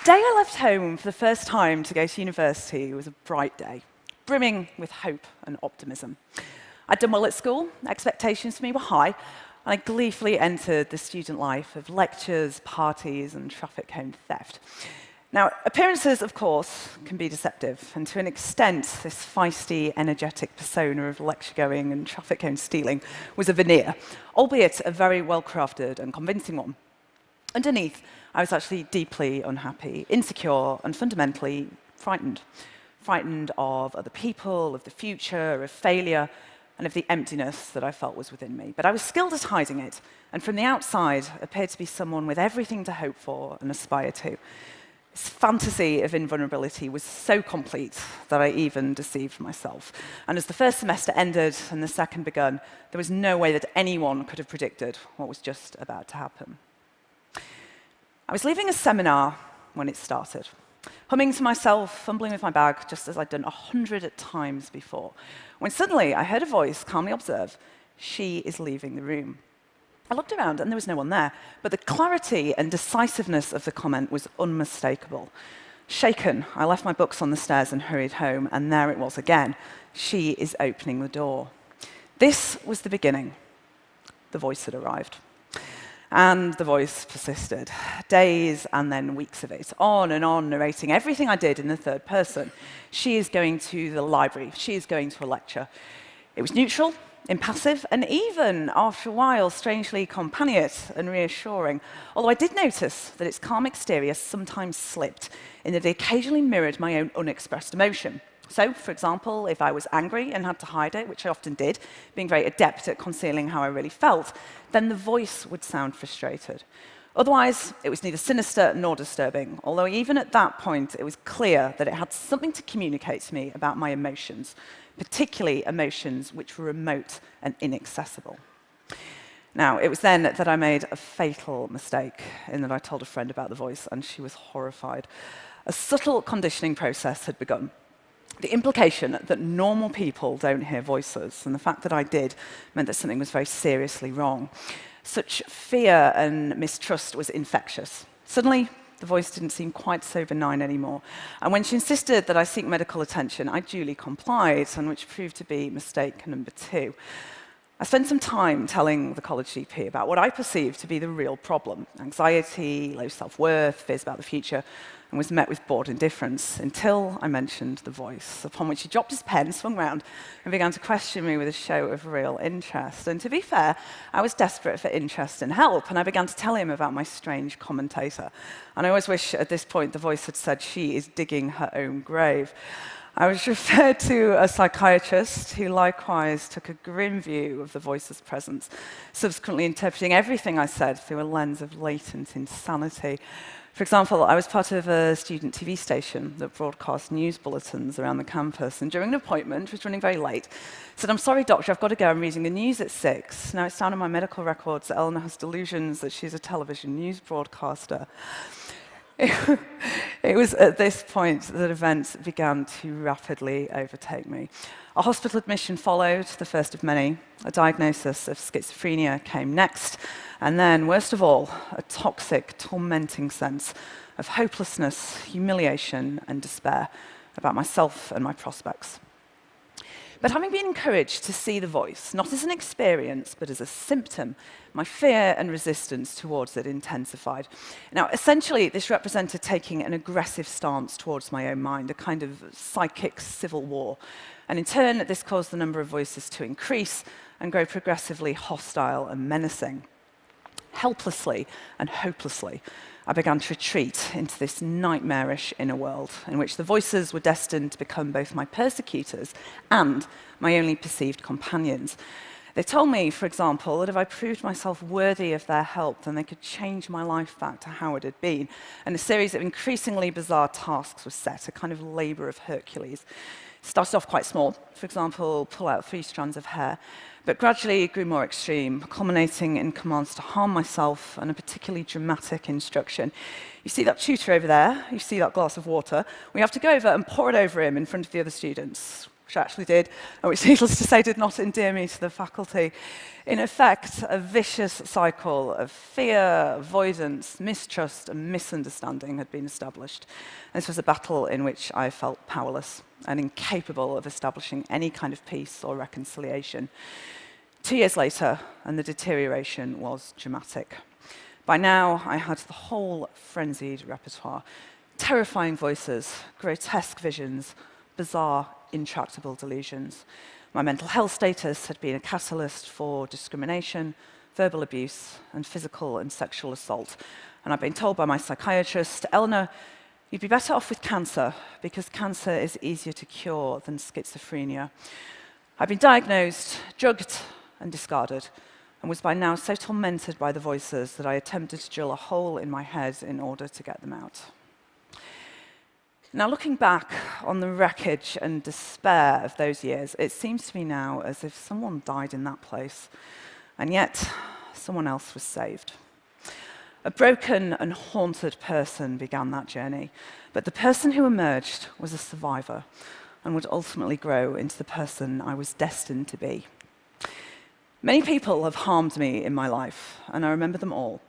day I left home for the first time to go to university was a bright day, brimming with hope and optimism. I'd done well at school, expectations for me were high, and I gleefully entered the student life of lectures, parties, and traffic cone theft. Now, appearances, of course, can be deceptive, and to an extent, this feisty, energetic persona of lecture-going and traffic cone stealing was a veneer, albeit a very well-crafted and convincing one. Underneath, I was actually deeply unhappy, insecure, and fundamentally frightened. Frightened of other people, of the future, of failure, and of the emptiness that I felt was within me. But I was skilled at hiding it, and from the outside, appeared to be someone with everything to hope for and aspire to. This fantasy of invulnerability was so complete that I even deceived myself. And as the first semester ended and the second begun, there was no way that anyone could have predicted what was just about to happen. I was leaving a seminar when it started, humming to myself, fumbling with my bag, just as I'd done 100 times before, when suddenly I heard a voice calmly observe, "She is leaving the room." I looked around and there was no one there, but the clarity and decisiveness of the comment was unmistakable. Shaken, I left my books on the stairs and hurried home, and there it was again. She is opening the door. This was the beginning. The voice had arrived. And the voice persisted. Days and then weeks of it, on, narrating everything I did in the third person. She is going to the library. She is going to a lecture. It was neutral, impassive, and even, after a while, strangely companionate and reassuring, although I did notice that its calm exterior sometimes slipped, in that it occasionally mirrored my own unexpressed emotion. So, for example, if I was angry and had to hide it, which I often did, being very adept at concealing how I really felt, then the voice would sound frustrated. Otherwise, it was neither sinister nor disturbing, although even at that point, it was clear that it had something to communicate to me about my emotions, particularly emotions which were remote and inaccessible. Now, it was then that I made a fatal mistake, in that I told a friend about the voice, and she was horrified. A subtle conditioning process had begun. The implication that normal people don't hear voices, and the fact that I did, meant that something was very seriously wrong. Such fear and mistrust was infectious. Suddenly, the voice didn't seem quite so benign anymore. And when she insisted that I seek medical attention, I duly complied, and which proved to be mistake number 2. I spent some time telling the college GP about what I perceived to be the real problem: anxiety, low self-worth, fears about the future, and was met with bored indifference until I mentioned the voice, upon which he dropped his pen, swung round, and began to question me with a show of real interest. And to be fair, I was desperate for interest and help, and I began to tell him about my strange commentator. And I always wish at this point the voice had said, "She is digging her own grave." I was referred to a psychiatrist who likewise took a grim view of the voice's presence, subsequently interpreting everything I said through a lens of latent insanity. For example, I was part of a student TV station that broadcast news bulletins around the campus, and during an appointment, which was running very late, said, "I'm sorry, doctor, I've got to go, I'm reading the news at 6. Now, it's down in my medical records that Eleanor has delusions that she's a television news broadcaster. It was at this point that events began to rapidly overtake me. A hospital admission followed, the first of many. A diagnosis of schizophrenia came next. And then, worst of all, a toxic, tormenting sense of hopelessness, humiliation, and despair about myself and my prospects. But having been encouraged to see the voice, not as an experience, but as a symptom, my fear and resistance towards it intensified. Now, essentially, this represented taking an aggressive stance towards my own mind, a kind of psychic civil war. And in turn, this caused the number of voices to increase and grow progressively hostile and menacing. Helplessly and hopelessly, I began to retreat into this nightmarish inner world in which the voices were destined to become both my persecutors and my only perceived companions. They told me, for example, that if I proved myself worthy of their help, then they could change my life back to how it had been. And a series of increasingly bizarre tasks was set, a kind of labor of Hercules. It started off quite small, for example, pull out 3 strands of hair, but gradually it grew more extreme, culminating in commands to harm myself and a particularly dramatic instruction. You see that tutor over there? You see that glass of water? We have to go over and pour it over him in front of the other students. which I actually did, and which, needless to say, did not endear me to the faculty. In effect, a vicious cycle of fear, avoidance, mistrust, and misunderstanding had been established. And this was a battle in which I felt powerless and incapable of establishing any kind of peace or reconciliation. 2 years later, and the deterioration was dramatic. By now, I had the whole frenzied repertoire: terrifying voices, grotesque visions, bizarre, intractable delusions. My mental health status had been a catalyst for discrimination, verbal abuse, and physical and sexual assault. And I'd been told by my psychiatrist, Eleanor, you'd be better off with cancer, because cancer is easier to cure than schizophrenia. I'd been diagnosed, drugged, and discarded, and was by now so tormented by the voices that I attempted to drill a hole in my head in order to get them out. Now, looking back on the wreckage and despair of those years, it seems to me now as if someone died in that place, and yet someone else was saved. A broken and haunted person began that journey, but the person who emerged was a survivor and would ultimately grow into the person I was destined to be. Many people have harmed me in my life, and I remember them all,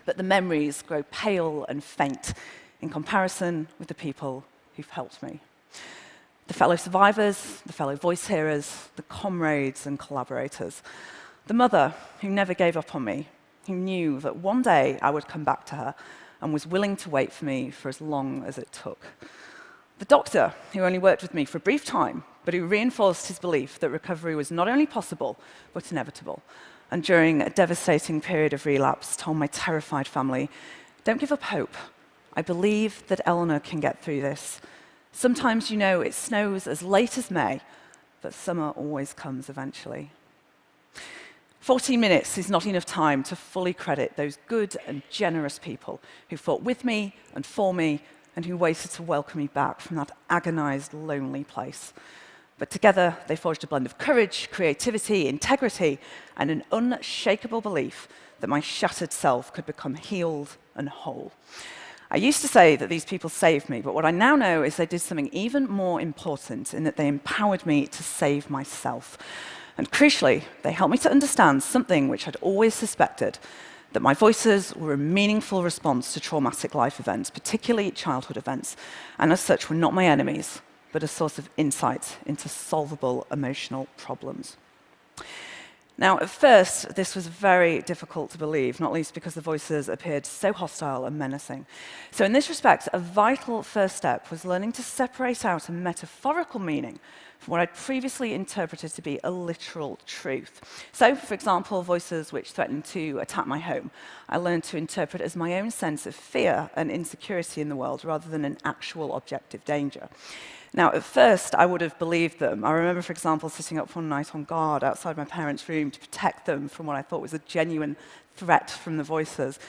but the memories grow pale and faint in comparison with the people who've helped me. The fellow survivors, the fellow voice hearers, the comrades and collaborators. The mother who never gave up on me, who knew that one day I would come back to her and was willing to wait for me for as long as it took. The doctor who only worked with me for a brief time, but who reinforced his belief that recovery was not only possible, but inevitable. And during a devastating period of relapse, told my terrified family, don't give up hope. I believe that Eleanor can get through this. Sometimes, you know, it snows as late as May, but summer always comes eventually. 14 minutes is not enough time to fully credit those good and generous people who fought with me and for me and who waited to welcome me back from that agonized, lonely place. But together, they forged a blend of courage, creativity, integrity, and an unshakable belief that my shattered self could become healed and whole. I used to say that these people saved me, but what I now know is they did something even more important in that they empowered me to save myself. And crucially, they helped me to understand something which I'd always suspected, that my voices were a meaningful response to traumatic life events, particularly childhood events, and as such were not my enemies, but a source of insight into solvable emotional problems. Now, at first, this was very difficult to believe, not least because the voices appeared so hostile and menacing. So in this respect, a vital first step was learning to separate out a metaphorical meaning from what I'd previously interpreted to be a literal truth. So, for example, voices which threatened to attack my home, I learned to interpret as my own sense of fear and insecurity in the world rather than an actual objective danger. Now, at first, I would have believed them. I remember, for example, sitting up one night on guard outside my parents' room to protect them from what I thought was a genuine threat from the voices,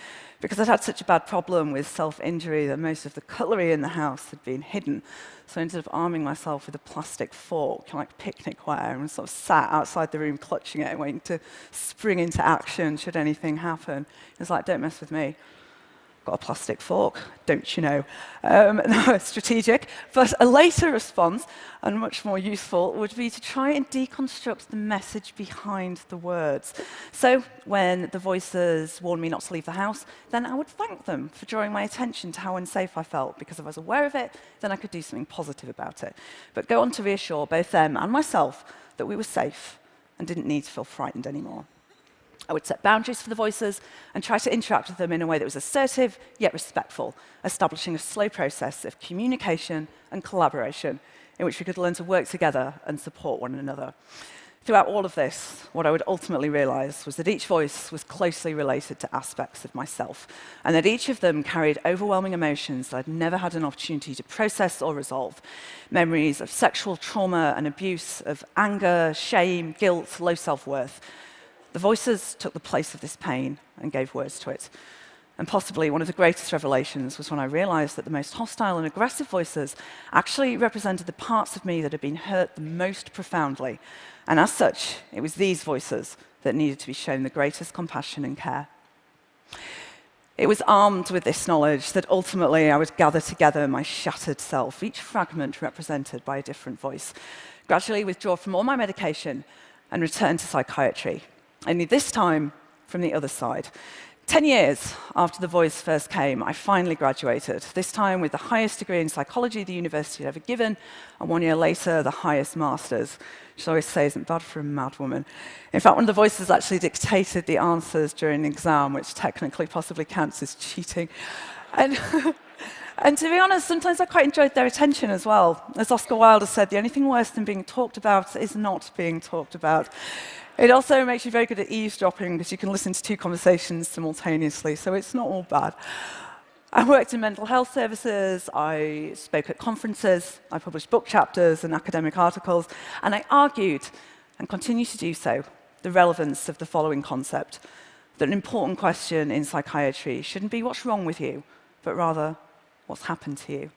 because I'd had such a bad problem with self-injury that most of the cutlery in the house had been hidden. So I ended up arming myself with a plastic fork, like picnicware, and sort of sat outside the room clutching it and waiting to spring into action should anything happen. It was like, don't mess with me. Got a plastic fork, don't you know? No, strategic. But a later response, and much more useful, would be to try and deconstruct the message behind the words. So when the voices warned me not to leave the house, then I would thank them for drawing my attention to how unsafe I felt, because if I was aware of it, then I could do something positive about it. But go on to reassure both them and myself that we were safe and didn't need to feel frightened anymore. I would set boundaries for the voices and try to interact with them in a way that was assertive yet respectful, establishing a slow process of communication and collaboration in which we could learn to work together and support one another. Throughout all of this, what I would ultimately realize was that each voice was closely related to aspects of myself, and that each of them carried overwhelming emotions that I'd never had an opportunity to process or resolve. Memories of sexual trauma and abuse, of anger, shame, guilt, low self-worth. The voices took the place of this pain and gave words to it. And possibly one of the greatest revelations was when I realized that the most hostile and aggressive voices actually represented the parts of me that had been hurt the most profoundly. And as such, it was these voices that needed to be shown the greatest compassion and care. It was armed with this knowledge that ultimately I would gather together my shattered self, each fragment represented by a different voice, gradually withdraw from all my medication and return to psychiatry, only this time from the other side. 10 years after the voice first came, I finally graduated, this time with the highest degree in psychology the university had ever given, and 1 year later, the highest master's, which I always say isn't bad for a mad woman. In fact, one of the voices actually dictated the answers during the exam, which technically possibly counts as cheating. And, and to be honest, sometimes I quite enjoyed their attention as well. As Oscar Wilde said, the only thing worse than being talked about is not being talked about. It also makes you very good at eavesdropping because you can listen to two conversations simultaneously, so it's not all bad. I worked in mental health services, I spoke at conferences, I published book chapters and academic articles, and I argued, and continue to do so, the relevance of the following concept, that an important question in psychiatry shouldn't be what's wrong with you, but rather what's happened to you.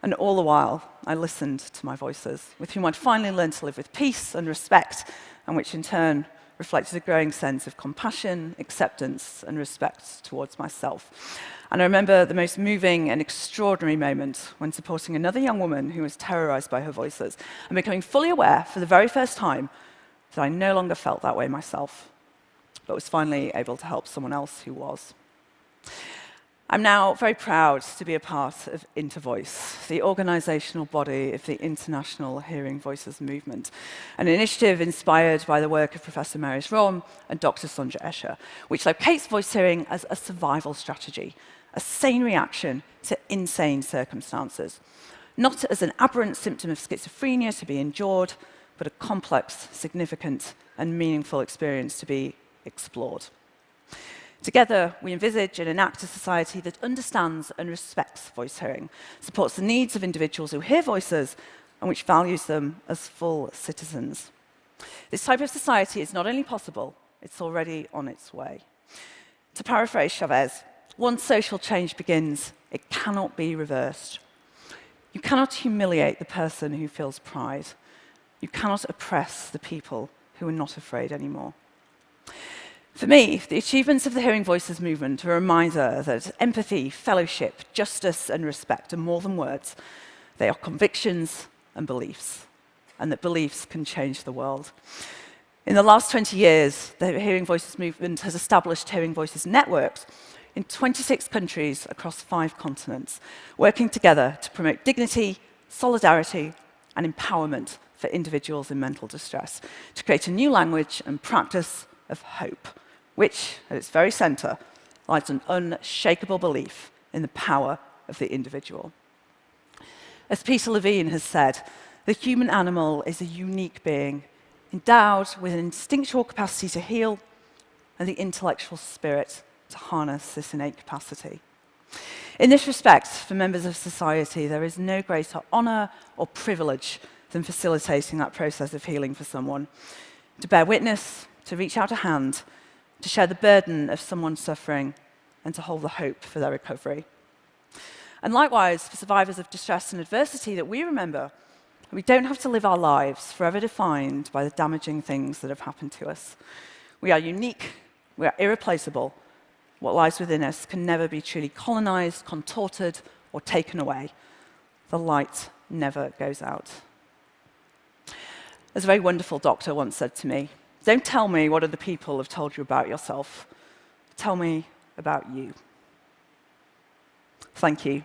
And all the while, I listened to my voices, with whom I'd finally learned to live with peace and respect, and which in turn reflected a growing sense of compassion, acceptance, and respect towards myself. And I remember the most moving and extraordinary moment when supporting another young woman who was terrorized by her voices and becoming fully aware for the very first time that I no longer felt that way myself, but was finally able to help someone else who was. I'm now very proud to be a part of Intervoice, the organisational body of the International Hearing Voices Movement, an initiative inspired by the work of Professor Marius Rohm and Dr. Sonja Escher, which locates voice hearing as a survival strategy, a sane reaction to insane circumstances, not as an aberrant symptom of schizophrenia to be endured, but a complex, significant, and meaningful experience to be explored. Together, we envisage and enact a society that understands and respects voice hearing, supports the needs of individuals who hear voices, and which values them as full citizens. This type of society is not only possible, it's already on its way. To paraphrase Chavez, once social change begins, it cannot be reversed. You cannot humiliate the person who feels pride. You cannot oppress the people who are not afraid anymore. For me, the achievements of the Hearing Voices movement are a reminder that empathy, fellowship, justice, and respect are more than words. They are convictions and beliefs, and that beliefs can change the world. In the last 20 years, the Hearing Voices movement has established Hearing Voices networks in 26 countries across 5 continents, working together to promote dignity, solidarity, and empowerment for individuals in mental distress, to create a new language and practice of hope, which, at its very centre, lies an unshakable belief in the power of the individual. As Peter Levine has said, the human animal is a unique being, endowed with an instinctual capacity to heal and the intellectual spirit to harness this innate capacity. In this respect, for members of society, there is no greater honour or privilege than facilitating that process of healing for someone, to bear witness, to reach out a hand, to share the burden of someone suffering, and to hold the hope for their recovery. And likewise, for survivors of distress and adversity that we remember, we don't have to live our lives forever defined by the damaging things that have happened to us. We are unique, we are irreplaceable. What lies within us can never be truly colonized, contorted, or taken away. The light never goes out. As a very wonderful doctor once said to me, "Don't tell me what other people have told you about yourself. Tell me about you." Thank you.